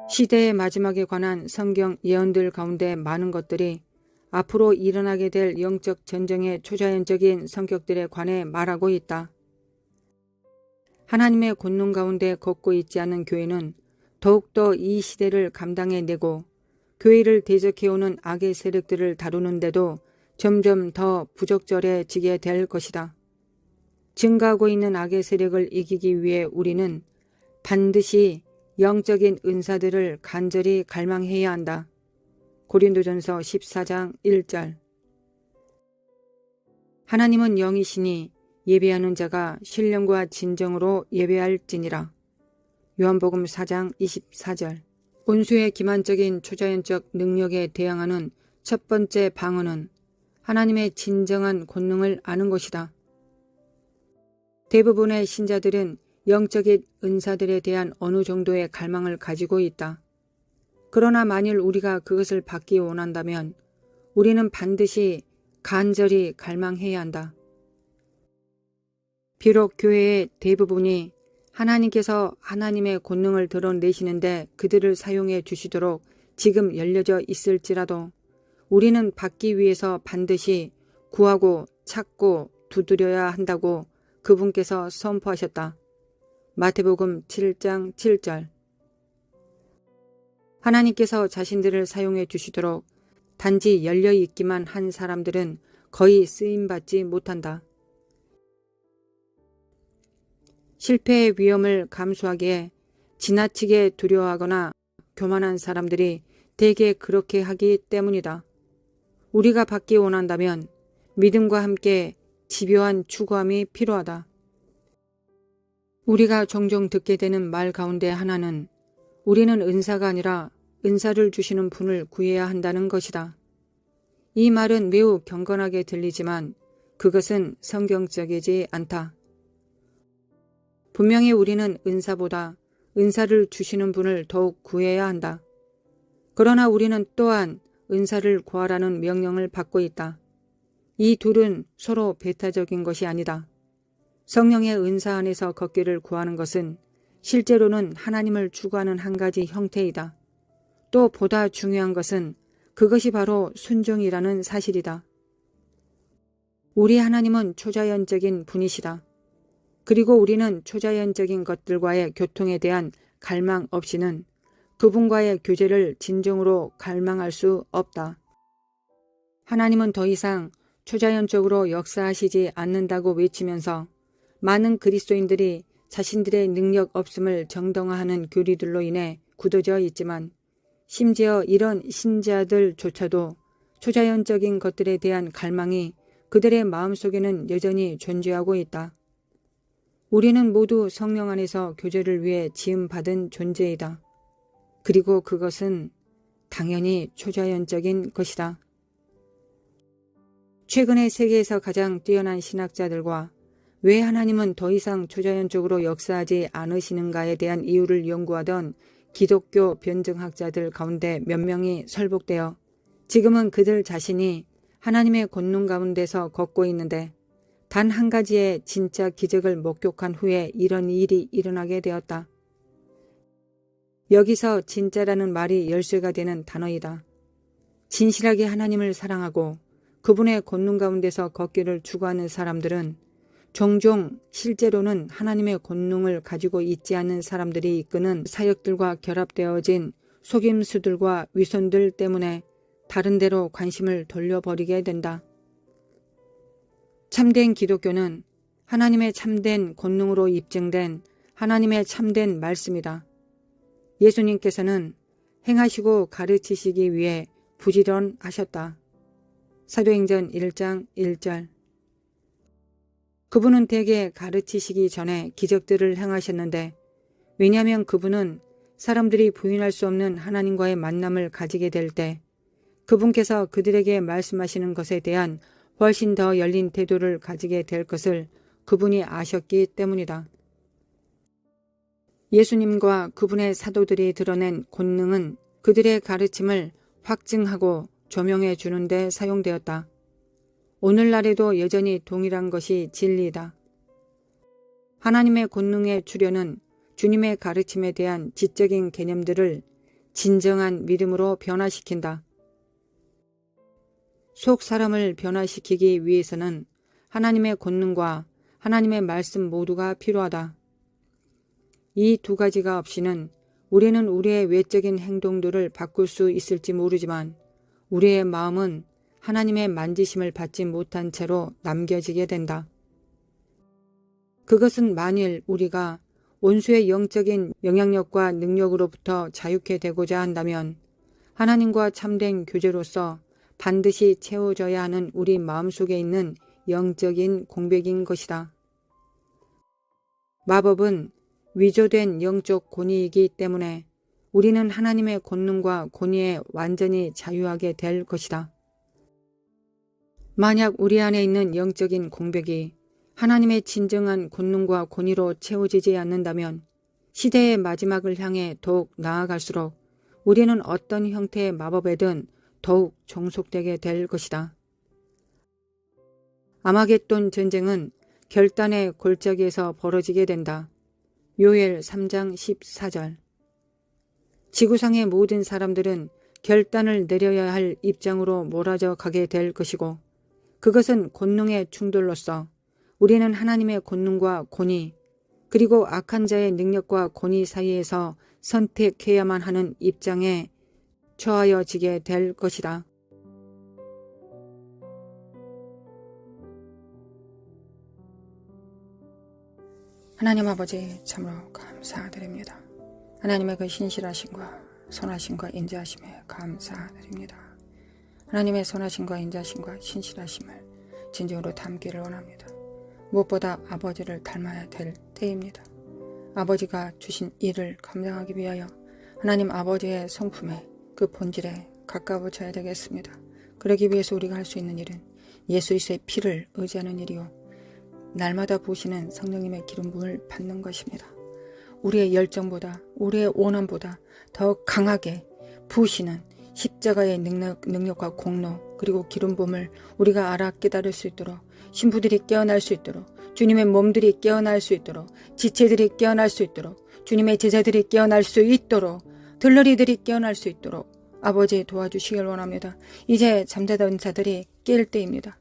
시대의 마지막에 관한 성경 예언들 가운데 많은 것들이 앞으로 일어나게 될 영적 전쟁의 초자연적인 성격들에 관해 말하고 있다. 하나님의 권능 가운데 걷고 있지 않은 교회는 더욱더 이 시대를 감당해내고 교회를 대적해오는 악의 세력들을 다루는데도 점점 더 부적절해지게 될 것이다. 증가하고 있는 악의 세력을 이기기 위해 우리는 반드시 영적인 은사들을 간절히 갈망해야 한다. 고린도전서 14장 1절. 하나님은 영이시니 예배하는 자가 신령과 진정으로 예배할지니라. 요한복음 4장 24절. 온수의 기만적인 초자연적 능력에 대항하는 첫 번째 방어는 하나님의 진정한 권능을 아는 것이다. 대부분의 신자들은 영적인 은사들에 대한 어느 정도의 갈망을 가지고 있다. 그러나 만일 우리가 그것을 받기 원한다면 우리는 반드시 간절히 갈망해야 한다. 비록 교회의 대부분이 하나님께서 하나님의 권능을 드러내시는데 그들을 사용해 주시도록 지금 열려져 있을지라도 우리는 받기 위해서 반드시 구하고 찾고 두드려야 한다고 그분께서 선포하셨다. 마태복음 7장 7절. 하나님께서 자신들을 사용해 주시도록 단지 열려있기만 한 사람들은 거의 쓰임받지 못한다. 실패의 위험을 감수하기에 지나치게 두려워하거나 교만한 사람들이 대개 그렇게 하기 때문이다. 우리가 받기 원한다면 믿음과 함께 집요한 추구함이 필요하다. 우리가 종종 듣게 되는 말 가운데 하나는 우리는 은사가 아니라 은사를 주시는 분을 구해야 한다는 것이다. 이 말은 매우 경건하게 들리지만 그것은 성경적이지 않다. 분명히 우리는 은사보다 은사를 주시는 분을 더욱 구해야 한다. 그러나 우리는 또한 은사를 구하라는 명령을 받고 있다. 이 둘은 서로 배타적인 것이 아니다. 성령의 은사 안에서 걷기를 구하는 것은 실제로는 하나님을 추구하는 한 가지 형태이다. 또 보다 중요한 것은 그것이 바로 순종이라는 사실이다. 우리 하나님은 초자연적인 분이시다. 그리고 우리는 초자연적인 것들과의 교통에 대한 갈망 없이는 그분과의 교제를 진정으로 갈망할 수 없다. 하나님은 더 이상 초자연적으로 역사하시지 않는다고 외치면서 많은 그리스도인들이 자신들의 능력 없음을 정당화하는 교리들로 인해 굳어져 있지만 심지어 이런 신자들조차도 초자연적인 것들에 대한 갈망이 그들의 마음속에는 여전히 존재하고 있다. 우리는 모두 성령 안에서 교제를 위해 지음받은 존재이다. 그리고 그것은 당연히 초자연적인 것이다. 최근에 세계에서 가장 뛰어난 신학자들과 왜 하나님은 더 이상 초자연적으로 역사하지 않으시는가에 대한 이유를 연구하던 기독교 변증학자들 가운데 몇 명이 설복되어 지금은 그들 자신이 하나님의 권능 가운데서 걷고 있는데 단 한 가지의 진짜 기적을 목격한 후에 이런 일이 일어나게 되었다. 여기서 진짜라는 말이 열쇠가 되는 단어이다. 진실하게 하나님을 사랑하고 그분의 권능 가운데서 걷기를 추구하는 사람들은 종종 실제로는 하나님의 권능을 가지고 있지 않은 사람들이 이끄는 사역들과 결합되어진 속임수들과 위선들 때문에 다른 데로 관심을 돌려버리게 된다. 참된 기독교는 하나님의 참된 권능으로 입증된 하나님의 참된 말씀이다. 예수님께서는 행하시고 가르치시기 위해 부지런하셨다. 사도행전 1장 1절. 그분은 대개 가르치시기 전에 기적들을 행하셨는데 왜냐하면 그분은 사람들이 부인할 수 없는 하나님과의 만남을 가지게 될 때 그분께서 그들에게 말씀하시는 것에 대한 훨씬 더 열린 태도를 가지게 될 것을 그분이 아셨기 때문이다. 예수님과 그분의 사도들이 드러낸 권능은 그들의 가르침을 확증하고 조명해 주는 데 사용되었다. 오늘날에도 여전히 동일한 것이 진리이다. 하나님의 권능의 출현은 주님의 가르침에 대한 지적인 개념들을 진정한 믿음으로 변화시킨다. 속 사람을 변화시키기 위해서는 하나님의 권능과 하나님의 말씀 모두가 필요하다. 이 두 가지가 없이는 우리는 우리의 외적인 행동들을 바꿀 수 있을지 모르지만 우리의 마음은 하나님의 만지심을 받지 못한 채로 남겨지게 된다. 그것은 만일 우리가 원수의 영적인 영향력과 능력으로부터 자유케 되고자 한다면 하나님과 참된 교제로서 반드시 채워져야 하는 우리 마음속에 있는 영적인 공백인 것이다. 마법은 위조된 영적 권위이기 때문에 우리는 하나님의 권능과 권위에 완전히 자유하게 될 것이다. 만약 우리 안에 있는 영적인 공백이 하나님의 진정한 권능과 권위로 채워지지 않는다면 시대의 마지막을 향해 더욱 나아갈수록 우리는 어떤 형태의 마법에든 더욱 종속되게 될 것이다. 아마겟돈 전쟁은 결단의 골짜기에서 벌어지게 된다. 요엘 3장 14절. 지구상의 모든 사람들은 결단을 내려야 할 입장으로 몰아져 가게 될 것이고 그것은 권능의 충돌로서 우리는 하나님의 권능과 권위 그리고 악한 자의 능력과 권위 사이에서 선택해야만 하는 입장에 처하여지게 될 것이다. 하나님 아버지 참으로 감사드립니다. 하나님의 그 신실하심과 선하심과 인자하심에 감사드립니다. 하나님의 선하심과 인자하심과 신실하심을 진정으로 담기를 원합니다. 무엇보다 아버지를 닮아야 될 때입니다. 아버지가 주신 일을 감당하기 위하여 하나님 아버지의 성품에 그 본질에 가까워져야 되겠습니다. 그러기 위해서 우리가 할 수 있는 일은 예수 그리스도의 피를 의지하는 일이요 날마다 부으시는 성령님의 기름 부음을 받는 것입니다. 우리의 열정보다 우리의 원함보다 더 강하게 부으시는 십자가의 능력과 공로 그리고 기름 부음을 우리가 알아 깨달을 수 있도록 신부들이 깨어날 수 있도록 주님의 몸들이 깨어날 수 있도록 지체들이 깨어날 수 있도록 주님의 제자들이 깨어날 수 있도록 들러리들이 깨어날 수 있도록 아버지 도와주시길 원합니다. 이제 잠자던 자들이 깰 때입니다.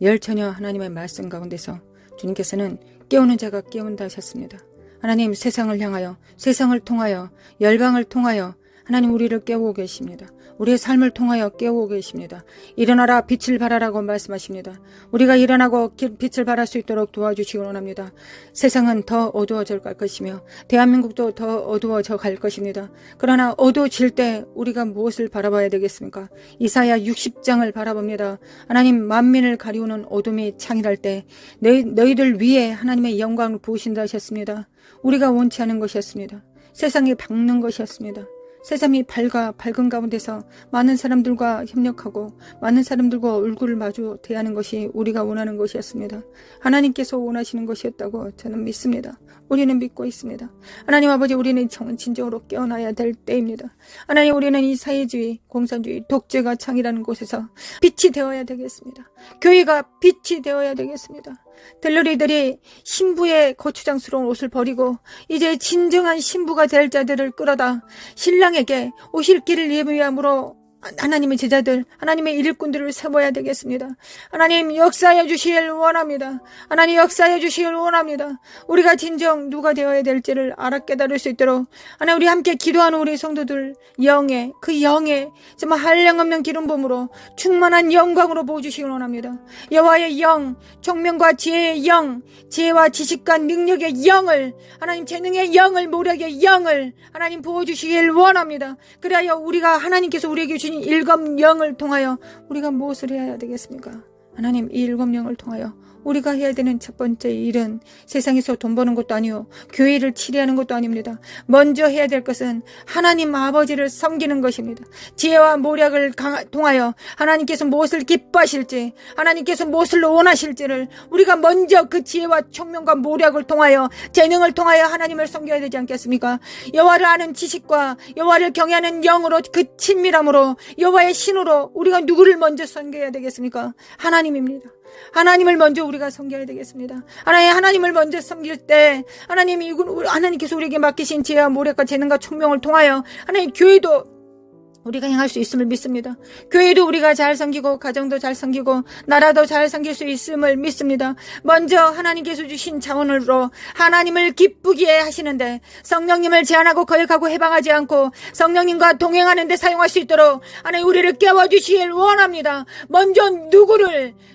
열처녀 하나님의 말씀 가운데서 주님께서는 깨우는 자가 깨운다 하셨습니다. 하나님 세상을 향하여 세상을 통하여 열방을 통하여 하나님 우리를 깨우고 계십니다. 우리의 삶을 통하여 깨우고 계십니다. 일어나라 빛을 발하라고 말씀하십니다. 우리가 일어나고 빛을 발할 수 있도록 도와주시기 원합니다. 세상은 더 어두워져 갈 것이며 대한민국도 더 어두워져 갈 것입니다. 그러나 어두워질 때 우리가 무엇을 바라봐야 되겠습니까? 이사야 60장을 바라봅니다. 하나님 만민을 가리우는 어둠이 창일할 때 너희들 위에 하나님의 영광을 부으신다 하셨습니다. 우리가 원치 않은 것이었습니다. 세상이 밝는 것이었습니다. 세상이 밝은 가운데서 많은 사람들과 협력하고 많은 사람들과 얼굴을 마주 대하는 것이 우리가 원하는 것이었습니다. 하나님께서 원하시는 것이었다고 저는 믿습니다. 우리는 믿고 있습니다. 하나님 아버지 우리는 진정으로 깨어나야 될 때입니다. 하나님 우리는 이 사회주의, 공산주의, 독재가 창이라는 곳에서 빛이 되어야 되겠습니다. 교회가 빛이 되어야 되겠습니다. 들러리들이 신부의 거추장스러운 옷을 버리고 이제 진정한 신부가 될 자들을 끌어다 신랑에게 오실 길을 예비함으로 하나님의 제자들, 하나님의 일꾼들을 세워야 되겠습니다. 하나님 역사해 주시길 원합니다. 하나님 역사해 주시길 원합니다. 우리가 진정 누가 되어야 될지를 알아 깨달을 수 있도록 하나님 우리 함께 기도하는 우리 성도들 영의 정말 한량없는 기름 부음으로 충만한 영광으로 부어주시길 원합니다. 여호와의 영, 총명과 지혜의 영, 지혜와 지식과 능력의 영을 하나님 재능의 영을 모략의 영을 하나님 부어주시길 원합니다. 그래야 우리가 하나님께서 우리에게 주신 일곱 영을 통하여 우리가 무엇을 해야 되겠습니까? 하나님 이 일곱 영을 통하여 우리가 해야 되는 첫 번째 일은 세상에서 돈 버는 것도 아니요 교회를 치리하는 것도 아닙니다. 먼저 해야 될 것은 하나님 아버지를 섬기는 것입니다. 지혜와 모략을 통하여 하나님께서 무엇을 기뻐하실지 하나님께서 무엇을 원하실지를 우리가 먼저 그 지혜와 총명과 모략을 통하여 재능을 통하여 하나님을 섬겨야 되지 않겠습니까? 여호와를 아는 지식과 여호와를 경외하는 영으로 그 친밀함으로 여호와의 신으로 우리가 누구를 먼저 섬겨야 되겠습니까? 하나님 하나님입니다. 하나님을 먼저 우리가 섬겨야 되겠습니다. 하나님을 먼저 섬길 때 하나님께서 우리에게 맡기신 지혜와 모략과 재능과 총명을 통하여 하나님 교회도 우리가 행할 수 있음을 믿습니다. 교회도 우리가 잘 섬기고 가정도 잘 섬기고 나라도 잘 섬길 수 있음을 믿습니다. 먼저 하나님께서 주신 자원으로 하나님을 기쁘게 하시는데 성령님을 제한하고 거역하고 해방하지 않고 성령님과 동행하는 데 사용할 수 있도록 하나님 우리를 깨워주시길 원합니다. 먼저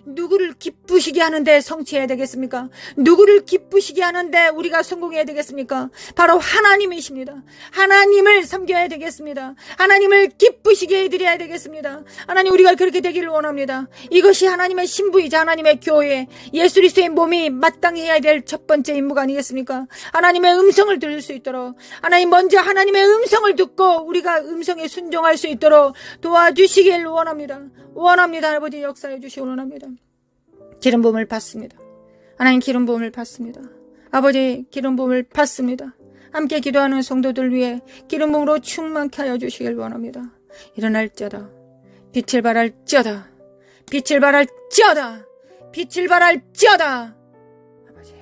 누구를 기쁘시게 하는데 성취해야 되겠습니까? 누구를 기쁘시게 하는데 우리가 성공해야 되겠습니까? 바로 하나님이십니다. 하나님을 섬겨야 되겠습니다. 하나님을 기쁘시게 해드려야 되겠습니다. 하나님 우리가 그렇게 되기를 원합니다. 이것이 하나님의 신부이자 하나님의 교회 예수 그리스도의 몸이 마땅히 해야 될 첫 번째 임무가 아니겠습니까? 하나님의 음성을 들을 수 있도록 하나님 먼저 하나님의 음성을 듣고 우리가 음성에 순종할 수 있도록 도와주시길 원합니다. 아버지 역사해 주시길 원합니다. 기름 부음을 받습니다. 하나님 기름 부음을 받습니다. 아버지 기름 부음을 받습니다. 함께 기도하는 성도들 위해 기름 부음으로 충만케 하여 주시길 원합니다. 일어날지어다. 빛을 발할지어다. 빛을 발할지어다. 빛을 발할지어다. 아버지.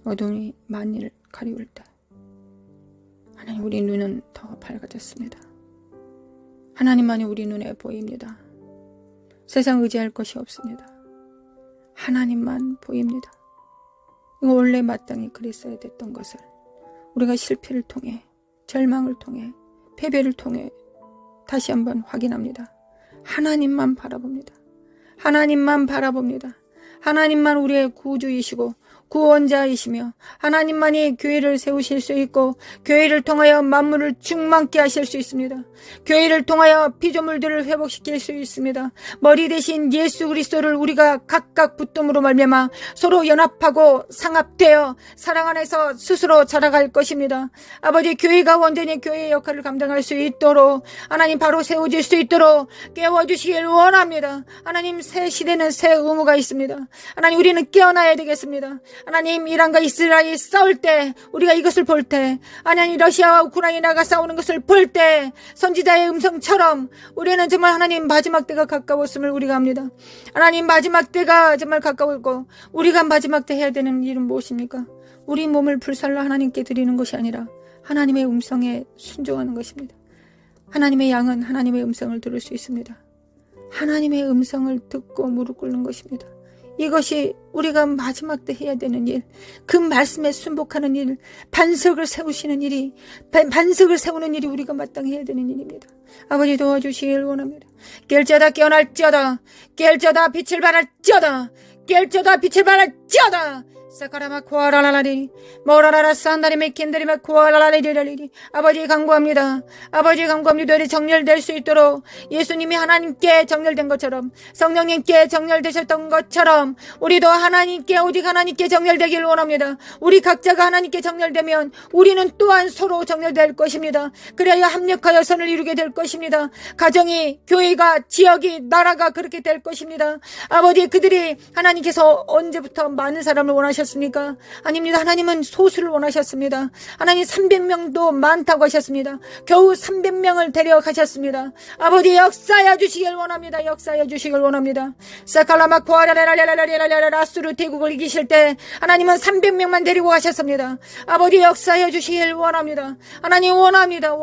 어둠이 만일 가리울 때 하나님 우리 눈은 더 밝아졌습니다. 하나님만이 우리 눈에 보입니다. 세상 의지할 것이 없습니다. 하나님만 보입니다. 이거 원래 마땅히 그랬어야 됐던 것을 우리가 실패를 통해 절망을 통해 패배를 통해 다시 한번 확인합니다. 하나님만 바라봅니다. 하나님만 바라봅니다. 하나님만 우리의 구주이시고 구원자이시며 하나님만이 교회를 세우실 수 있고 교회를 통하여 만물을 충만케 하실 수 있습니다. 교회를 통하여 피조물들을 회복시킬 수 있습니다. 머리 대신 예수 그리스도를 우리가 각각 붙듦으로 말미암아 서로 연합하고 상합되어 사랑 안에서 스스로 자라갈 것입니다. 아버지 교회가 온전히 교회의 역할을 감당할 수 있도록 하나님 바로 세워질 수 있도록 깨워주시길 원합니다. 하나님 새 시대는 새 의무가 있습니다. 하나님 우리는 깨어나야 되겠습니다. 하나님 이란과 이스라엘이 싸울 때 우리가 이것을 볼 때 하나님 러시아와 우크라이나가 싸우는 것을 볼 때 선지자의 음성처럼 우리는 정말 하나님 마지막 때가 가까웠음을 우리가 압니다. 하나님 마지막 때가 정말 가까웠고 우리가 마지막 때 해야 되는 일은 무엇입니까? 우리 몸을 불살라 하나님께 드리는 것이 아니라 하나님의 음성에 순종하는 것입니다. 하나님의 양은 하나님의 음성을 들을 수 있습니다. 하나님의 음성을 듣고 무릎 꿇는 것입니다. 이것이 우리가 마지막 때 해야 되는 일, 그 말씀에 순복하는 일, 반석을 세우시는 일이, 반석을 세우는 일이 우리가 마땅히 해야 되는 일입니다. 아버지 도와주시길 원합니다. 깰지어다 깨어날지어다, 깰지어다 빛을 발할지어다, 깰지어다 빛을 발할지어다. 사카라마 코아라라라리 모라라라 산다리메 킨다리메 코아라라리리리리. 아버지 간구합니다. 아버지 간구합니다. 우리 정렬될 수 있도록 예수님이 하나님께 정렬된 것처럼 성령님께 정렬되셨던 것처럼 우리도 하나님께 오직 하나님께 정렬되길 원합니다. 우리 각자가 하나님께 정렬되면 우리는 또한 서로 정렬될 것입니다. 그래야 합력하여 선을 이루게 될 것입니다. 가정이 교회가 지역이 나라가 그렇게 될 것입니다. 아버지 그들이 하나님께서 언제부터 많은 사람을 원하셨습니까? 아닙니다. 하나님은 소수를 원하셨습니다. 하나님 300명도 많다고 하셨습니다. 겨우 300명을 데려가셨습니다. 아버지 역사해 주시길 원합니다. 역사해 주시길 원합니다. 사칼라마코아라라라라라라라라스루 대국을 이기실 때 하나님은 300명만 데리고 가셨습니다. 아버지 역사해 주시길 원합니다. 하나님 원합니다.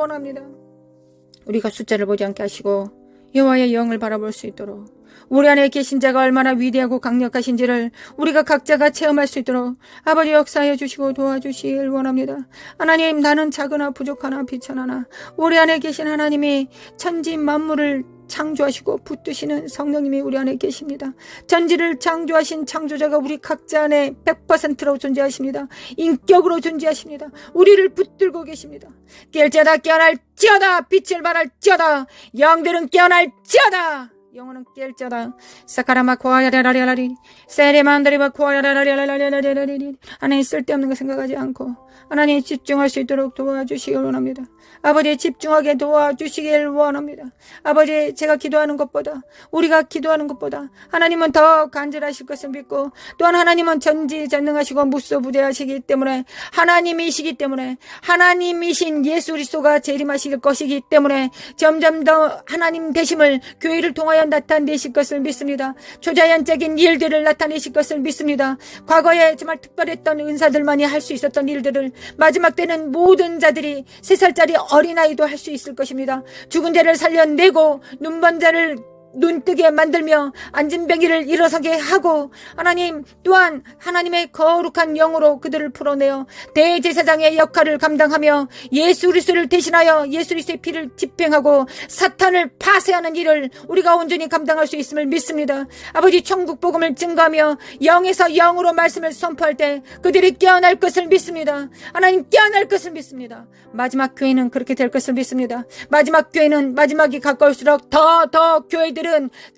우리가 숫자를 보지 않게 하시고 여호와의 영을 바라볼 수 있도록 우리 안에 계신 자가 얼마나 위대하고 강력하신지를 우리가 각자가 체험할 수 있도록 아버지 역사해 주시고 도와주시길 원합니다. 하나님 나는 작으나 부족하나 비천하나 우리 안에 계신 하나님이 천지 만물을 창조하시고 붙드시는 성령님이 우리 안에 계십니다. 전지를 창조하신 창조자가 우리 각자 안에 100%로 존재하십니다. 인격으로 존재하십니다. 우리를 붙들고 계십니다. 깰지어다 깨어날지어다 빛을 발할지어다 영들은 깨어날지어다 영혼은 깰자다. 사카라마 코아야라라라리 세레만다리바 코아야라라라라라라라리. 하나님 쓸데없는 거 생각하지 않고 하나님 집중할 수 있도록 도와주시길 원합니다. 아버지 집중하게 도와주시길 원합니다. 아버지 제가 기도하는 것보다 우리가 기도하는 것보다 하나님은 더 간절하실 것을 믿고 또한 하나님은 전지전능하시고 무소부재하시기 때문에 하나님이시기 때문에 하나님이신 예수 그리스도가 재림하실 것이기 때문에 점점 더 하나님 되심을 교회를 통하여 나타내실 것을 믿습니다. 초자연적인 일들을 나타내실 것을 믿습니다. 과거에 정말 특별했던 은사들만이 할 수 있었던 일들을 마지막 때는 모든 자들이 3살짜리 어린아이도 할 수 있을 것입니다. 죽은 자를 살려내고 눈먼 자를 눈뜨게 만들며 안진뱅이를 일어서게 하고 하나님 또한 하나님의 거룩한 영으로 그들을 풀어내어 대제사장의 역할을 감당하며 예수 그리스도를 대신하여 예수 그리스도의 피를 집행하고 사탄을 파쇄하는 일을 우리가 온전히 감당할 수 있음을 믿습니다. 아버지 천국 복음을 증거하며 영에서 영으로 말씀을 선포할 때 그들이 깨어날 것을 믿습니다. 하나님 깨어날 것을 믿습니다. 마지막 교회는 그렇게 될 것을 믿습니다. 마지막 교회는 마지막이 가까울수록 더 교회들은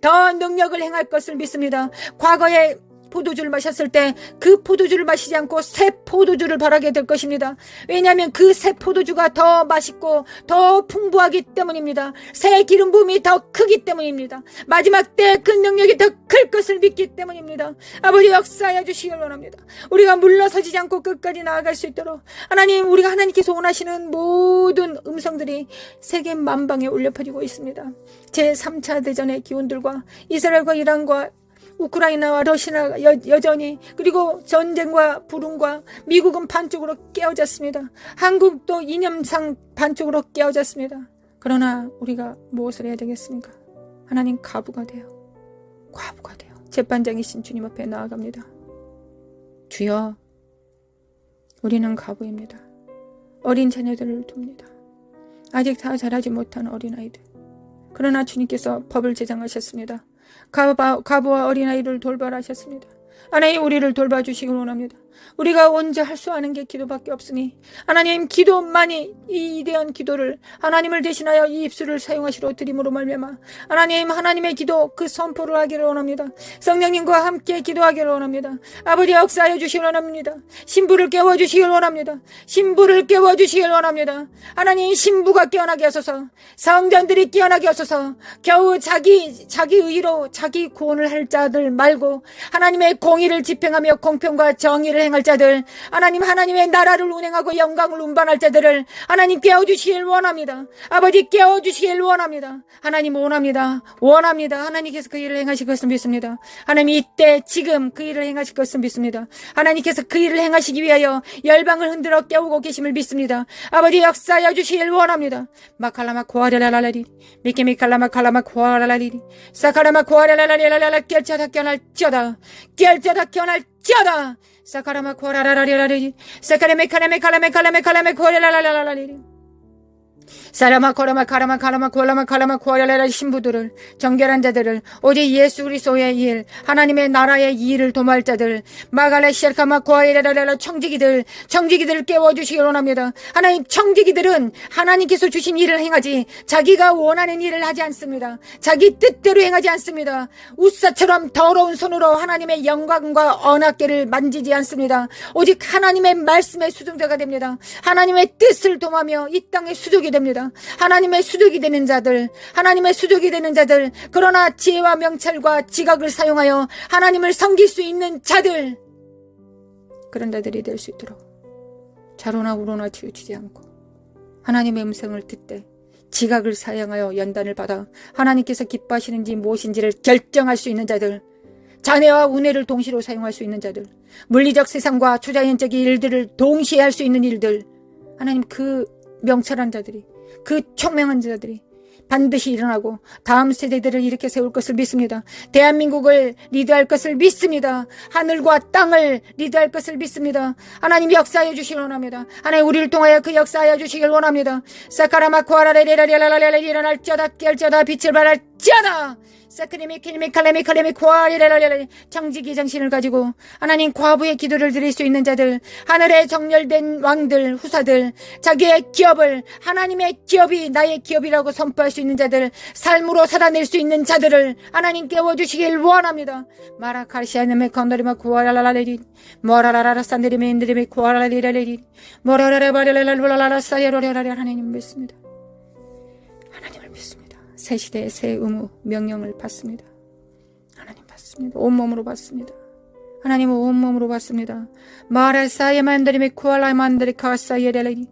더 능력을 행할 것을 믿습니다. 과거에 포도주를 마셨을 때 그 포도주를 마시지 않고 새 포도주를 바라게 될 것입니다. 왜냐하면 그 새 포도주가 더 맛있고 더 풍부하기 때문입니다. 새 기름 부음이 더 크기 때문입니다. 마지막 때 그 능력이 더 클 것을 믿기 때문입니다. 아버지 역사하여 주시길 원합니다. 우리가 물러서지 않고 끝까지 나아갈 수 있도록 하나님 우리가 하나님께서 원하시는 모든 음성들이 세계 만방에 울려 퍼지고 있습니다. 제3차 대전의 기운들과 이스라엘과 이란과 우크라이나와 러시아가 여전히 그리고 전쟁과 불운과 미국은 반쪽으로 깨어졌습니다. 한국도 이념상 반쪽으로 깨어졌습니다. 그러나 우리가 무엇을 해야 되겠습니까? 하나님 과부가 돼요. 재판장이신 주님 앞에 나아갑니다. 주여 우리는 과부입니다. 어린 자녀들을 둡니다. 아직 다 자라지 못한 어린아이들. 그러나 주님께서 법을 제정하셨습니다. 과부와 어린아이를 돌봐하셨습니다. 하나님 우리를 돌봐주시길 원합니다. 우리가 언제 할 수 아는 게 기도밖에 없으니 하나님 기도만이 이 위대한 기도를 하나님을 대신하여 이 입술을 사용하시러 드림으로 말미암아 하나님의 기도 그 선포를 하기를 원합니다. 성령님과 함께 기도하기를 원합니다. 아버지 역사하여 주시길 원합니다. 신부를 깨워주시길 원합니다. 하나님 신부가 깨어나게 하소서. 성전들이 깨어나게 하소서. 겨우 자기 의로 자기 구원을 할 자들 말고 하나님의 공의를 집행하며 공평과 정의를 행할 자들, 하나님의 나라를 운행하고 영광을 운반할 자들을 하나님 깨워주시길 원합니다. 아버지 깨워주시길 원합니다. 하나님 원합니다. 하나님께서 그 일을 행하실 것을 믿습니다. 하나님 이때 지금 그 일을 행하실 것을 믿습니다. 하나님께서 그 일을 행하시기 위하여 열방을 흔들어 깨우고 계심을 믿습니다. 아버지 역사하여 주시길 원합니다. 마칼라마 코아라라라리 미케미칼라마 칼라마 코아라라리 사카라마 코아라라라라라 깨어날 쩌다 사카라마 코라라라라리 사카레메카레메칼라메칼라메칼라메 코라라라라라리 사라마 코라마 카라마 코라라라 신부들을 정결한 자들을 오직 예수 그리스도의 일 하나님의 나라의 일을 도모할 자들 마갈레 셀카마 코아라라라 청지기들 깨워주시기 원합니다. 하나님 청지기들은 하나님께서 주신 일을 행하지 자기가 원하는 일을 하지 않습니다. 자기 뜻대로 행하지 않습니다. 우사처럼 더러운 손으로 하나님의 영광과 언약궤를 만지지 않습니다. 오직 하나님의 말씀의 수종자가 됩니다. 하나님의 뜻을 도모하며 이 땅의 수족이 됩니다. 하나님의 수족이 되는 자들 그러나 지혜와 명찰과 지각을 사용하여 하나님을 섬길 수 있는 자들 그런 자들이 될 수 있도록 좌로나 우로나 치우치지 않고 하나님의 음성을 듣되 지각을 사용하여 연단을 받아 하나님께서 기뻐하시는지 무엇인지를 결정할 수 있는 자들 자네와 우뇌를 동시로 사용할 수 있는 자들 물리적 세상과 초자연적인 일들을 동시에 할 수 있는 일들 하나님 그 명철한 자들이 그 총명한 자들이 반드시 일어나고 다음 세대들을 일으켜 세울 것을 믿습니다. 대한민국을 리드할 것을 믿습니다. 하늘과 땅을 리드할 것을 믿습니다. 하나님 역사하여 주시길 원합니다. 하나님 우리를 통하여 그 역사하여 주시길 원합니다. 사카라마 코아라레레라레라레레 일어날지어다 깰지어다 빛을 발할지어다 정직이 정신을 가지고 하나님 과부의 기도를 드릴 수 있는 자들, 하늘의 정렬된 왕들, 후사들, 자기의 기업을 하나님의 기업이 나의 기업이라고 선포할 수 있는 자들, 삶으로 살아낼 수 있는 자들을 하나님 깨워주시길 원합니다. 마라카시아님의 건드리마 구하라라라리 모라라라라 산드리메 인드리메 구하라라리라리 모라라라바리라라라라 사이로라라리. 하나님 믿습니다. 하나님을 믿습니다. 새 시대의 새 의무 명령을 받습니다. 하나님 받습니다. 온몸으로 받습니다. 하나님은 온몸으로 받습니다. 마라사야 만드리메 쿠알라 만드리 카사예레리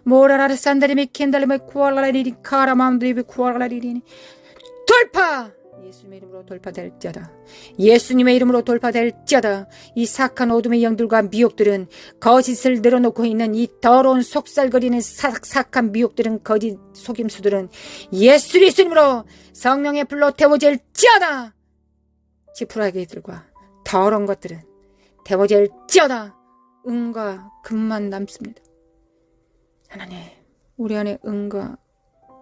모라라라 산드리메 켄달리메 쿠알라리리 카라 만드리메 쿠알라리리. 돌파! 예수님의 이름으로 돌파될지어다. 예수님의 이름으로 돌파될지어다. 이 사악한 어둠의 영들과 미혹들은, 거짓을 늘어놓고 있는 이 더러운 속살거리는 사악한 미혹들은, 거짓 속임수들은 예수 그리스도로 성령의 불로 태워질지어다. 지푸라기들과 더러운 것들은 태워질지어다. 은과 금만 남습니다. 하나님, 우리 안에 은과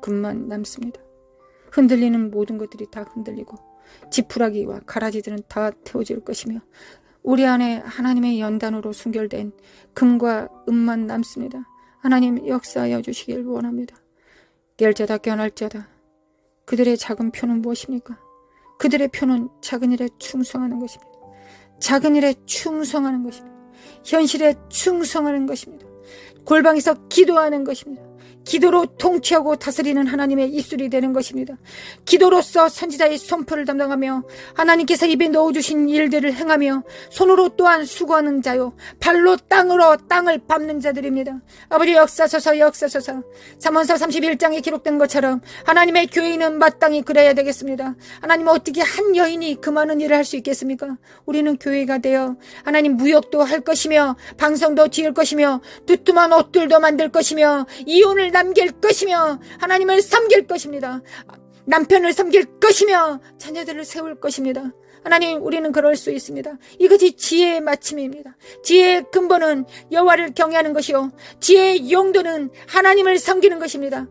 금만 남습니다. 흔들리는 모든 것들이 다 흔들리고 지푸라기와 가라지들은 다 태워질 것이며 우리 안에 하나님의 연단으로 순결된 금과 은만 남습니다. 하나님 역사하여 주시길 원합니다. 깰자다 깨어날자다. 그들의 작은 표는 무엇입니까? 그들의 표는 작은 일에 충성하는 것입니다. 작은 일에 충성하는 것입니다. 현실에 충성하는 것입니다. 골방에서 기도하는 것입니다. 기도로 통치하고 다스리는 하나님의 입술이 되는 것입니다. 기도로서 선지자의 선포를 담당하며 하나님께서 입에 넣어주신 일들을 행하며 손으로 또한 수고하는 자요, 발로 땅을 밟는 자들입니다. 아버지 역사소서 역사소서. 잠언서 31장에 기록된 것처럼 하나님의 교회인은 마땅히 그래야 되겠습니다. 하나님, 어떻게 한 여인이 그 많은 일을 할 수 있겠습니까? 우리는 교회가 되어 하나님 무역도 할 것이며 방송도 지을 것이며 두툼한 옷들도 만들 것이며 이혼을 남길 것이며 하나님을 섬길 것입니다. 남편을 섬길 것이며 자녀들을 세울 것입니다. 하나님, 우리는 그럴 수 있습니다. 이것이 지혜의 마침입니다. 지혜의 근본은 여호와를 경외하는 것이요, 지혜의 용도는 하나님을 섬기는 것입니다.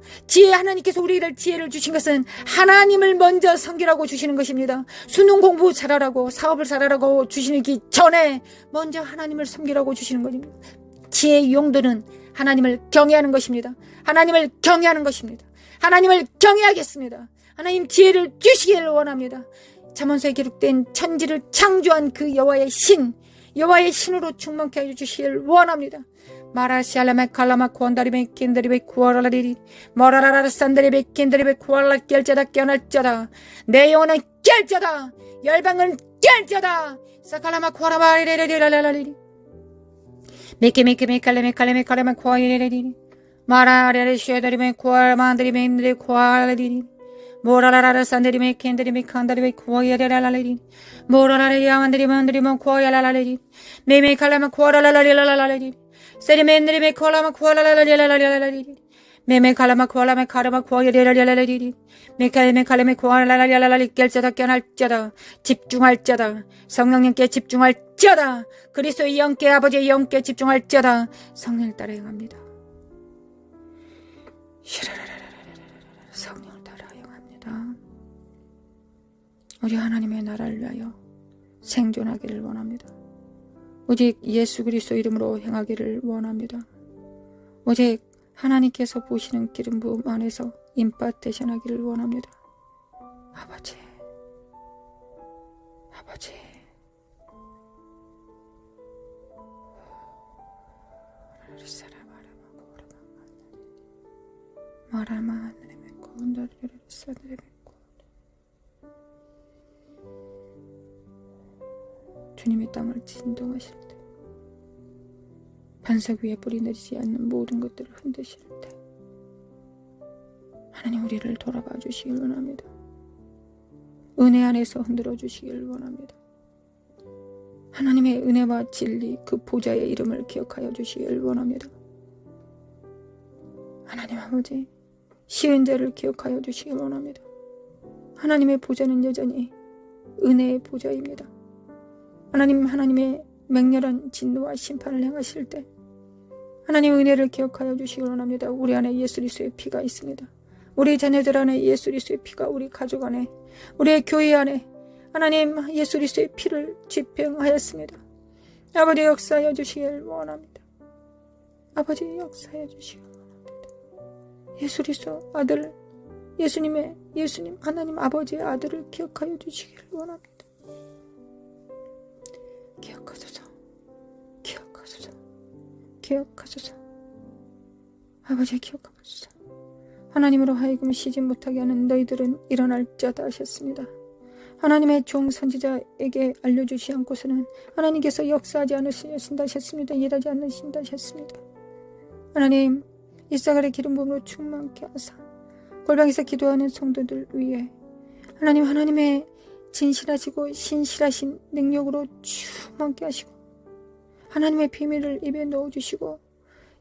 하나님께서 우리를 지혜를 주신 것은 하나님을 먼저 섬기라고 주시는 것입니다. 수능 공부 잘하라고, 사업을 잘하라고 주시기 전에 먼저 하나님을 섬기라고 주시는 것입니다. 지혜의 용도는 하나님을 경외하는 것입니다. 하나님을 경외하는 것입니다. 하나님을 경외하겠습니다. 하나님, 지혜를 주시기를 원합니다. 잠언서에 기록된 천지를 창조한 그 여호와의 신으로 충만케 해주시기를 원합니다. 마라시알라메 칼라마 쿠안다리메 킨다리베 쿠아라리리 모라라라 산다리베 킨다리베 쿠알라 깰자다 깨어날자다. 내 영혼은 깰자다. 열방은 깰자다. 사칼라마 쿠아라바리리리라라리리 메케메칼레메 쿠아이리리리 마라레레 쉐다리메 쿠아만다리메 인드리 쿠아라리리 모라라라 산다리메 켄다리메 칸다리베 쿠아이라라라리리 모라라라 야만다리메 안다리메 쿠아이라라라리리 메메칼라마 쿠아라라라리라라리리 세리메 콜라마 쿠아라라라리라라리리 메메칼라마 쿠알라메 카라마 쿠아이라라라리리 메칼레메 쿠아라라라리라라리 깰자다 깨어날자다. 집중할자다. 성령님께 집중할자다. 그리스도의 영께, 아버지의 영께 집중할자다. 성령을 따라 행합니다. 성령을 따라 행합니다. 우리 하나님의 나라를 위하여 생존하기를 원합니다. 오직 예수 그리스도 이름으로 행하기를 원합니다. 오직 하나님께서 보시는 기름 부음 안에서 임파테이션 하기를 원합니다. 아버지 주님의 땅을 진동하실 때, 반석 위에 뿌리 내리지 않는 모든 것들을 흔드실 때 하나님, 우리를 돌아봐 주시길 원합니다. 은혜 안에서 흔들어 주시길 원합니다. 하나님의 은혜와 진리, 그 보좌의 이름을 기억하여 주시길 원합니다. 하나님 아버지, 쉬운 자를 기억하여 주시길 원합니다. 하나님의 보좌는 여전히 은혜의 보좌입니다. 하나님의 맹렬한 진노와 심판을 행하실 때 하나님 은혜를 기억하여 주시길 원합니다. 우리 안에 예수 그리스도의 피가 있습니다. 우리 자녀들 안에 예수 그리스도의 피가 우리 가족 안에 우리의 교회 안에 하나님 예수 그리스도의 피를 집행하였습니다. 아버지 역사하여 주시길 원합니다. 아버지 역사하여 주시길 원합니다. 예수 그리스도 아들 예수님 하나님 아버지의 아들을 기억하여 주시길 원합니다. 기억하소서. 아버지 기억하소서. 하나님으로 하여금 쉬지 못하게 하는 너희들은 일어날지어다 하셨습니다. 하나님의 종 선지자에게 알려주시 않고서는 하나님께서 역사하지 않으신다 하셨습니다. 일하지 않으신다 하셨습니다. 하나님 이사갈의 기름 부음으로 충만케 하사 골방에서 기도하는 성도들 위해 하나님 하나님의 진실하시고 신실하신 능력으로 충만케 하시고 하나님의 비밀을 입에 넣어주시고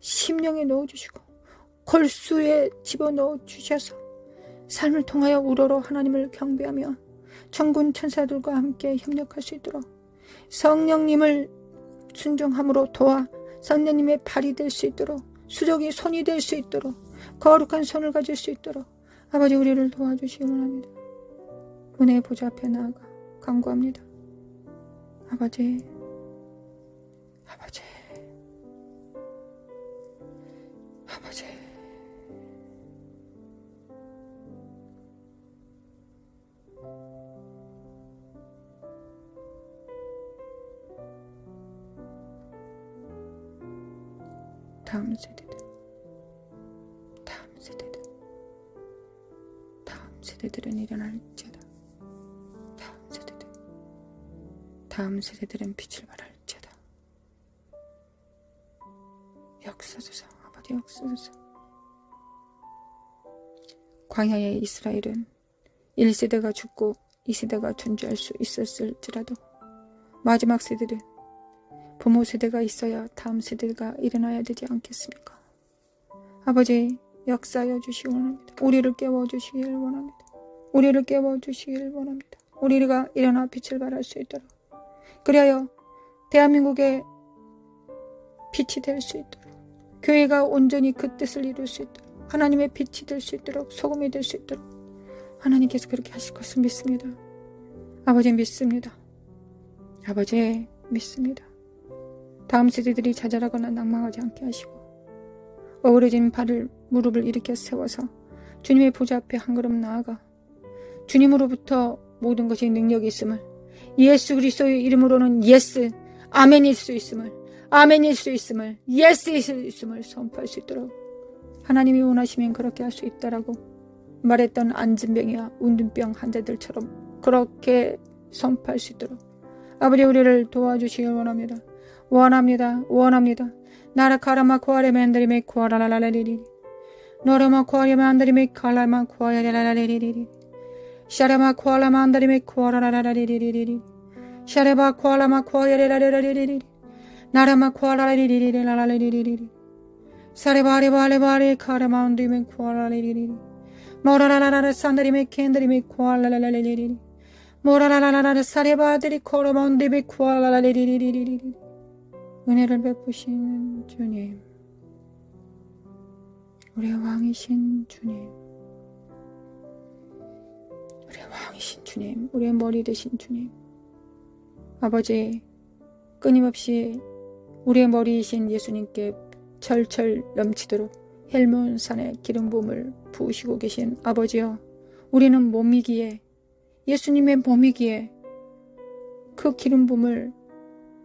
심령에 넣어주시고 골수에 집어넣어 주셔서 삶을 통하여 우러러 하나님을 경배하며 천군 천사들과 함께 협력할 수 있도록 성령님을 순종함으로 도와 성령님의 발이 될 수 있도록 수족이 손이 될 수 있도록 거룩한 손을 가질 수 있도록 아버지 우리를 도와주시기 원합니다. 은혜의 보좌 앞에 나아가 간구합니다. 아버지 다음 세대들은 일어날지어다. 다음 세대들은 빛을 발할지어다. 역사소서 아버지 역사소서. 광야의 이스라엘은 1세대가 죽고 2세대가 존재할 수 있었을지라도 마지막 세대는 부모 세대가 있어야 다음 세대가 일어나야 되지 않겠습니까? 아버지 역사하여 주시기 원합니다. 우리를 깨워주시길 원합니다. 우리가 일어나 빛을 발할 수 있도록 그리하여 대한민국의 빛이 될 수 있도록 교회가 온전히 그 뜻을 이룰 수 있도록 하나님의 빛이 될 수 있도록 소금이 될 수 있도록 하나님께서 그렇게 하실 것을 믿습니다. 아버지 믿습니다. 다음 세대들이 자잘하거나 낭망하지 않게 하시고 어우러진 무릎을 일으켜 세워서 주님의 보좌 앞에 한 걸음 나아가 주님으로부터 모든 것이 능력이 있음을 예수 그리스도의 이름으로는 예스 아멘일 수 있음을 예스일 수 있음을 선포할 수 있도록 하나님이 원하시면 그렇게 할 수 있다라고 말했던 안진병이야 운둔병 환자들처럼 그렇게 선포할 수 있도록 아버지 우리를 도와주시길 원합니다. 나라카라마 코아레멘드리메 코아라라라리리 노라마 코아레멘드리메 칼라마 코아라라라리리 샤라마 코알라만다리메 코아라라라리리리리 샤레바 코알라마 코아라라라리리리 나라마 코아라라리리리라라리리리 사레바레바레바레 카라마운디메 코아라리리리 모라라라라 산다리메 켄다리메 코알라라라리리리 모라라라라 사레바들이 코라마운디메 코알라라리리리리리 은혜를 베푸시는 주님 우리의 왕이신 주님 우리의 머리 되신 주님 아버지 끊임없이 우리의 머리이신 예수님께 철철 넘치도록 헬몬산의 기름부음을 부으시고 계신 아버지여 우리는 몸이기에 예수님의 몸이기에 그 기름부음을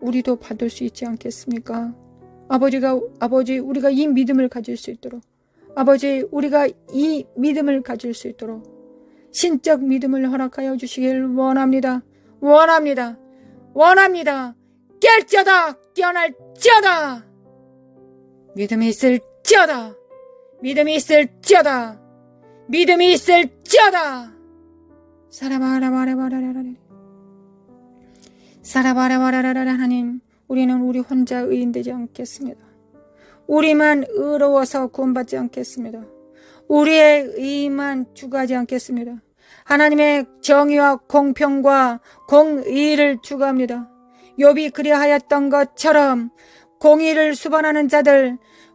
우리도 받을 수 있지 않겠습니까? 아버지 우리가 이 믿음을 가질 수 있도록 우리가 이 믿음을 가질 수 있도록 신적 믿음을 허락하여 주시길 원합니다. 깰지어다 깨어날지어다 믿음이 있을지어다 사라바라바라라라 하나님 우리는 우리 혼자 의인되지 않겠습니다. 우리만 의로워서 구원받지 않겠습니다. 우리의 의만 추구하지 않겠습니다. 하나님의 정의와 공평과 공의를 추구합니다. 욥이 그리하였던 것처럼 공의를 수반하는 자들,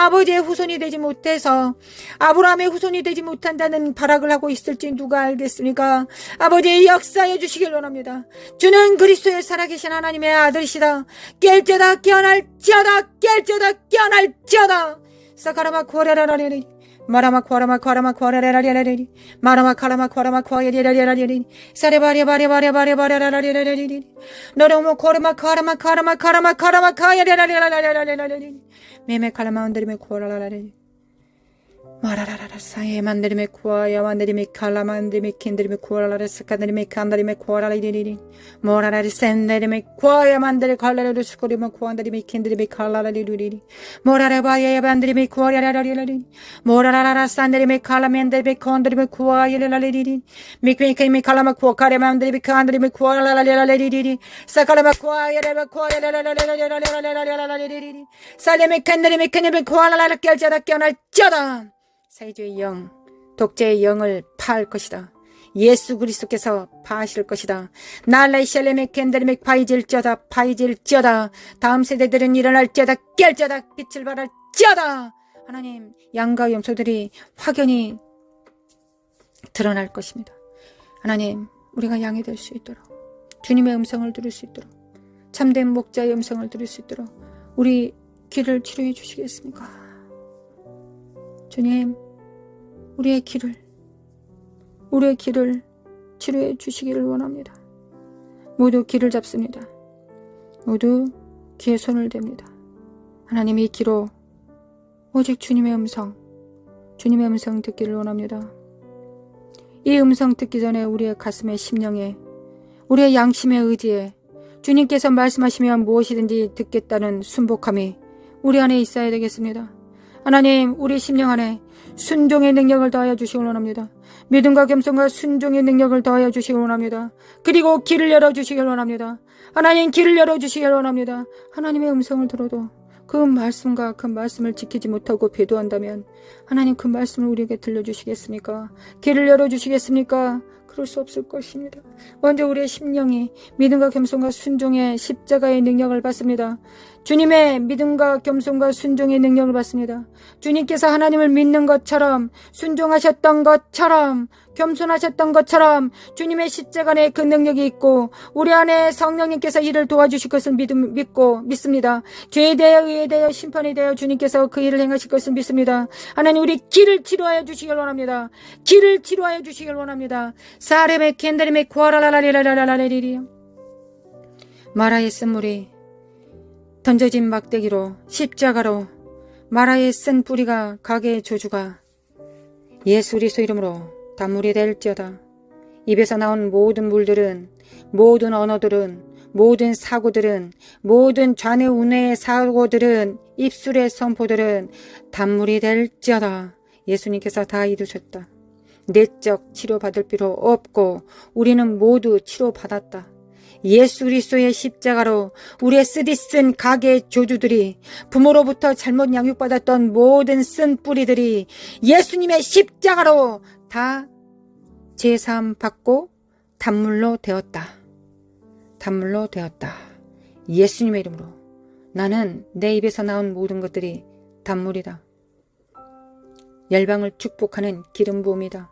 아버지의 후손이 되지 못해서 아브라함의 후손이 되지 못한다는 발악을 하고 있을지 누가 알겠습니까? 아버지 역사해 주시길 원합니다. 주는 그리스도의 살아계신 하나님의 아들이시다. 깰지어다 깨어날지어다 깰지어다 깨어날지어다. 사카라마 코레라라레리 마라마 코라마 코라마 코레라라레리 마라마 카라마 코라마 코레라라레리 사레바레바레바레바레바레바레라레리 너로모 코라마 카라마 카라마 카라마 카라마 카야레라레라레라레리 메메 칼라마 언데리메 코라라레리 마라라라라 사예 만데리메 코아야 만데리메 칼라마 안데리메 킨데리메 코라라레 스카데리메 칸다리메 코라라리리리 모라라리 센데리메 코아야 만데리 칼라레르 스코리메 코안데리메 킨데리메 칼라라리리리 모라라바야 만데리메 코아야라라리리 모라라라라 산데리메 칼라멘데리메 콘데리메 코아야라라리리 미크미케미 칼라마 코카레 만데리메 칸데리메 코아라라리리리 사카라마 코아야라라 코아야라라라라라라라라라라리리 살레메 칸데리메 칸데리메 코아라라라 깰자다 깨어날자다. 세주의 영, 독재의 영을 파할 것이다. 예수 그리스도께서 파하실 것이다. 날라이 샬레메 켄데르메 파이질쩌다 파이질쩌다. 다음 세대들은 일어날쩌다 깰쩌다 빛을 발할쩌다. 하나님 양과 염소들이 확연히 드러날 것입니다. 하나님 우리가 양이 될 수 있도록 주님의 음성을 들을 수 있도록 참된 목자의 음성을 들을 수 있도록 우리 귀를 치료해 주시겠습니까? 주님, 우리의 귀를 치료해 주시기를 원합니다. 모두 귀를 잡습니다. 모두 귀에 손을 댑니다. 하나님 이 귀로 오직 주님의 음성 듣기를 원합니다. 이 음성 듣기 전에 우리의 가슴에 심령에 우리의 양심의 의지에 주님께서 말씀하시면 무엇이든지 듣겠다는 순복함이 우리 안에 있어야 되겠습니다. 하나님 우리 심령 안에 순종의 능력을 더하여 주시기 원합니다. 믿음과 겸손과 순종의 능력을 더하여 주시기 원합니다. 그리고 길을 열어주시기 원합니다. 하나님 길을 열어주시기 원합니다. 하나님의 음성을 들어도 그 말씀과 그 말씀을 지키지 못하고 배도한다면 하나님 그 말씀을 우리에게 들려주시겠습니까? 길을 열어주시겠습니까? 그럴 수 없을 것입니다. 먼저 우리의 심령이 믿음과 겸손과 순종의 십자가의 능력을 받습니다. 주님의 믿음과 겸손과 순종의 능력을 받습니다. 주님께서 하나님을 믿는 것처럼 순종하셨던 것처럼 겸손하셨던 것처럼 주님의 십자가 안에 그 능력이 있고 우리 안에 성령님께서 이를 도와주실 것을 믿습니다. 죄에 대하여 의에 대하여 심판에 대하여 주님께서 그 일을 행하실 것을 믿습니다. 하나님 우리 길을 치료하여 주시길 원합니다. 길을 치료하여 주시길 원합니다. 사레메 켄데리메 코아라라라라라라라리리 마라의 쓴물이 던져진 막대기로 십자가로 마라의 쓴 뿌리가 가게의 조주가 예수 그리스도 이름으로 단물이 될지어다. 입에서 나온 모든 물들은, 모든 언어들은, 모든 사고들은, 모든 좌뇌우뇌의 사고들은, 입술의 선포들은 단물이 될지어다. 예수님께서 다 이루셨다. 내적 치료받을 필요 없고 우리는 모두 치료받았다. 예수 그리스도의 십자가로 우리의 쓰디쓴 가게의 조주들이, 부모로부터 잘못 양육받았던 모든 쓴 뿌리들이 예수님의 십자가로 다 제사함 받고 단물로 되었다. 단물로 되었다. 예수님의 이름으로 나는 내 입에서 나온 모든 것들이 단물이다. 열방을 축복하는 기름 부음이다.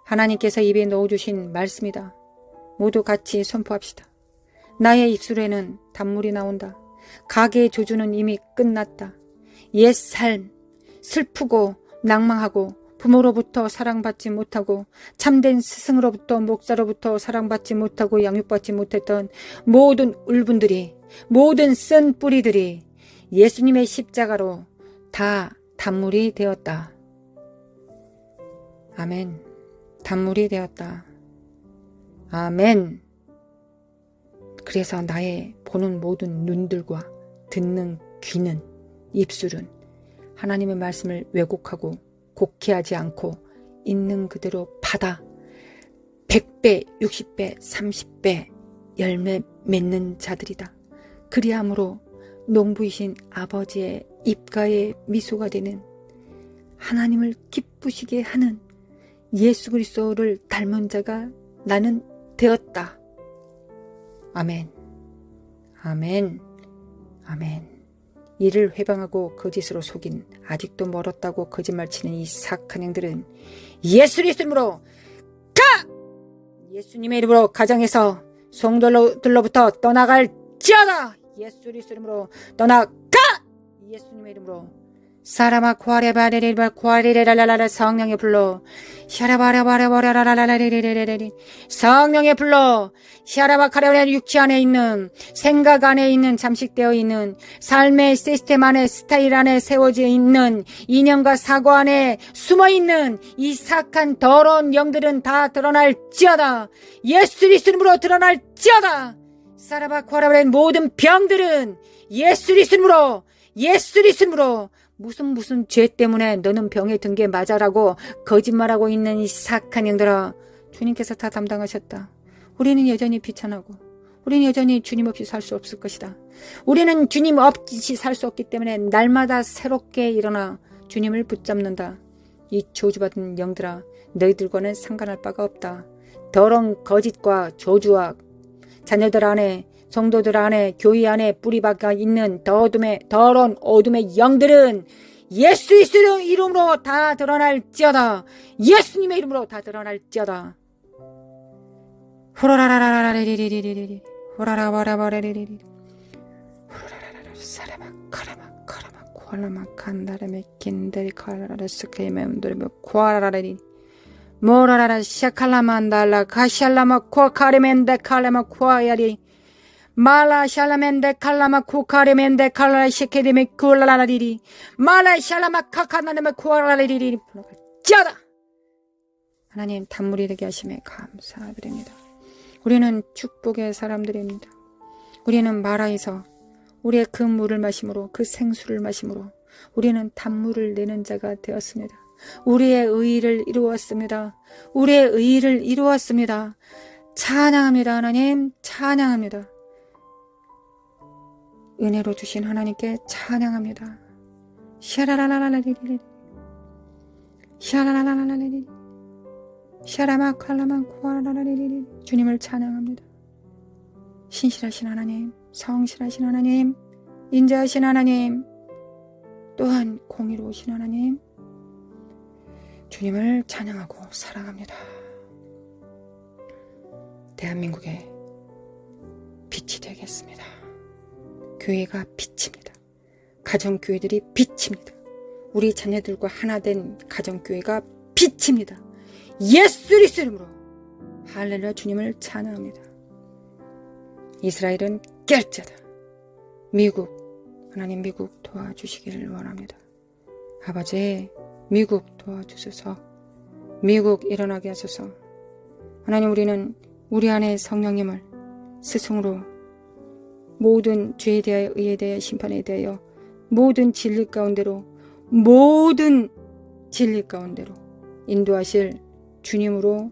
하나님께서 입에 넣어주신 말씀이다. 모두 같이 선포합시다. 나의 입술에는 단물이 나온다. 가게의 조주는 이미 끝났다. 옛 삶, 슬프고 낭망하고 부모로부터 사랑받지 못하고 참된 스승으로부터 목사로부터 사랑받지 못하고 양육받지 못했던 모든 울분들이, 모든 쓴 뿌리들이 예수님의 십자가로 다 단물이 되었다. 아멘. 단물이 되었다. 아멘. 그래서 나의 보는 모든 눈들과 듣는 귀는, 입술은 하나님의 말씀을 왜곡하고 곡해하지 않고 있는 그대로 받아 100배, 60배, 30배 열매 맺는 자들이다. 그리함으로 농부이신 아버지의 입가에 미소가 되는, 하나님을 기쁘시게 하는 예수 그리스도를 닮은 자가 나는 되었다. 아멘. 아멘. 아멘. 이를 회방하고 거짓으로 속인, 아직도 멀었다고 거짓말치는 이 사악한 행들은 예수 그리스도로 가! 예수님의 이름으로 가정에서 성도들로부터 떠나갈지어다. 예수 그리스도로 떠나가! 예수님의 이름으로 사라마 쿠아레바레레바 쿠아레레라라라 성령의 불로 샤라바라바라바라라라라레레레레레 성령의 불로 샤라바카레레 육체 안에 있는, 생각 안에 있는, 잠식되어 있는 삶의 시스템 안에, 스타일 안에 세워져 있는, 이념과 사고 안에 숨어 있는 이 사악한 더러운 영들은 다 드러날지어다. 예수 그리스도로 드러날지어다. 사라바 쿠아레바레 모든 병들은 예수 그리스도로, 예수 그리스도로, 무슨 죄 때문에 너는 병에 든 게 맞아라고 거짓말하고 있는 이 사악한 영들아, 주님께서 다 담당하셨다. 우리는 여전히 비천하고 우리는 여전히 주님 없이 살 수 없을 것이다. 우리는 주님 없이 살 수 없기 때문에 날마다 새롭게 일어나 주님을 붙잡는다. 이 저주받은 영들아, 너희들과는 상관할 바가 없다. 더러운 거짓과 저주와 자녀들 안에, 성도들 안에, 교회 안에 뿌리박아 있는 더러운 어둠의 영들은 예수 그리스도의 이름으로 다 드러날지어다. 예수님의 이름으로 다 드러날지어다. 호라라라라라리리리리리 호라라바라바라리리리 호라라라라 사라마 카라마 카라마 코알라마 칸다라메 킨데리 카라라 스케이메 운도르메 코알라라리 모라라라 샤칼라만달라 카샬라마 코카레멘데 칼라마 코아야리 말라 샬라멘데 칼라마 코카레멘데 칼라 시케데메 콜라라리리 말라 샬라마 카카나데메 코알라리리리 짜다. 하나님 단물이 되게 하심에 감사드립니다. 우리는 축복의 사람들입니다. 우리는 마라에서 우리의 그 물을 마심으로, 그 생수를 마심으로 우리는 단물을 내는 자가 되었습니다. 우리의 의의를 이루었습니다. 우리의 의의를 이루었습니다. 찬양합니다. 하나님 찬양합니다. 은혜로 주신 하나님께 찬양합니다. 샤라라라라리리 샤라라라라리리 샤라마칼라만 쿠아라라리리 주님을 찬양합니다. 신실하신 하나님, 성실하신 하나님, 인자하신 하나님, 또한 공의로우신 하나님, 주님을 찬양하고 사랑합니다. 대한민국의 빛이 되겠습니다. 교회가 빛입니다. 가정교회들이 빛입니다. 우리 자녀들과 하나 된 가정교회가 빛입니다. 예수 그리스도 이름으로 할렐루야. 주님을 찬양합니다. 이스라엘은 깰자다. 미국, 하나님 미국 도와주시기를 원합니다. 아버지, 미국 도와주소서. 미국 일어나게 하소서. 하나님, 우리는 우리 안에 성령님을 스승으로 모든 죄에 대하여, 의에 대하여, 심판에 대하여, 모든 진리 가운데로 인도하실 주님으로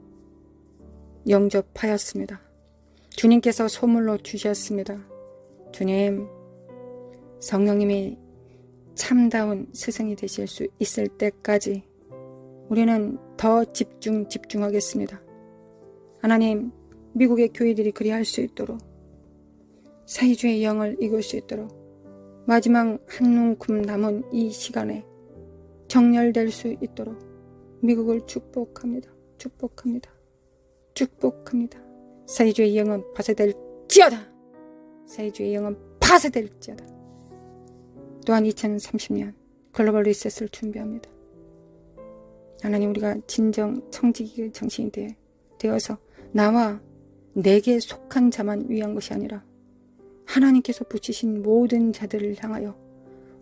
영접하였습니다. 주님께서 소물로 주셨습니다. 주님, 성령님이 참다운 스승이 되실 수 있을 때까지 우리는 더 집중하겠습니다. 하나님, 미국의 교회들이 그리할 수 있도록, 사회주의 영을 이길 수 있도록, 마지막 한 움큼 남은 이 시간에 정렬될 수 있도록 미국을 축복합니다. 사회주의 영은 파쇄될지어다. 또한 2030년 글로벌 리셋을 준비합니다. 하나님, 우리가 진정 청지기 정신이 되어서 나와 내게 속한 자만 위한 것이 아니라 하나님께서 붙이신 모든 자들을 향하여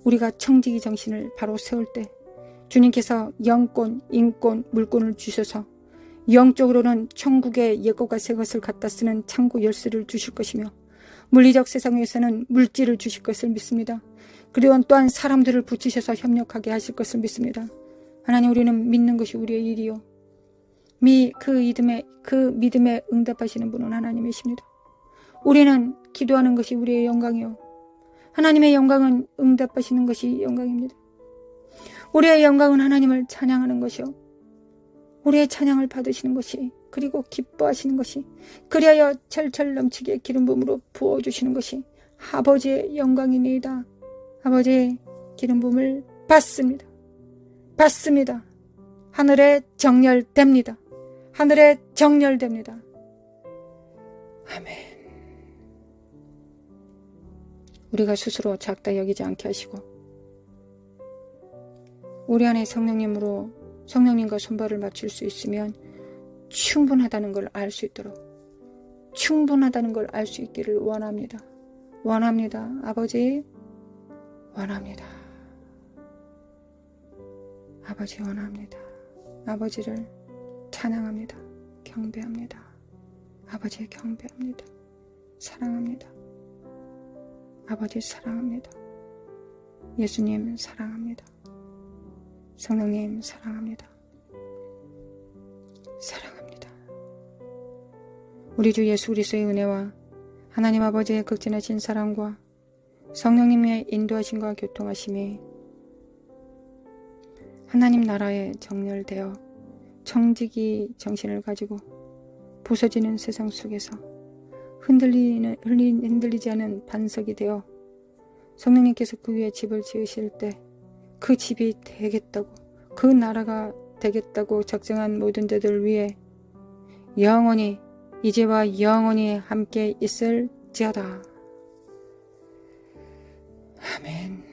우리가 청지기 정신을 바로 세울 때 주님께서 영권, 인권, 물권을 주셔서 영적으로는 천국의 옛것과 새것을 갖다 쓰는 창고 열쇠를 주실 것이며, 물리적 세상에서는 물질을 주실 것을 믿습니다. 그리고 또한 사람들을 붙이셔서 협력하게 하실 것을 믿습니다. 하나님, 우리는 믿는 것이 우리의 일이요, 그 믿음에 응답하시는 분은 하나님이십니다. 우리는 기도하는 것이 우리의 영광이요, 하나님의 영광은 응답하시는 것이 영광입니다. 우리의 영광은 하나님을 찬양하는 것이요, 우리의 찬양을 받으시는 것이, 그리고 기뻐하시는 것이, 그리하여 철철 넘치게 기름 부음으로 부어주시는 것이 아버지의 영광이니이다. 아버지의 기름 부음을 받습니다. 하늘에 정렬됩니다. 아멘. 우리가 스스로 작다 여기지 않게 하시고, 우리 안에 성령님과 손발을 맞출 수 있으면 충분하다는 걸 알 수 있기를 원합니다. 아버지, 원합니다. 아버지를 찬양합니다. 경배합니다. 아버지 경배합니다. 사랑합니다. 아버지 사랑합니다. 예수님 사랑합니다. 성령님 사랑합니다. 우리 주 예수 그리스도의 은혜와 하나님 아버지의 극진하신 사랑과 성령님의 인도하심과 교통하심이 하나님 나라에 정렬되어 청지기 정신을 가지고 부서지는 세상 속에서 흔들리지 않은 반석이 되어 성령님께서 그 위에 집을 지으실 때 그 집이 되겠다고, 그 나라가 되겠다고 작정한 모든 자들 위해 영원히, 이제와 영원히 함께 있을지어다. 아멘.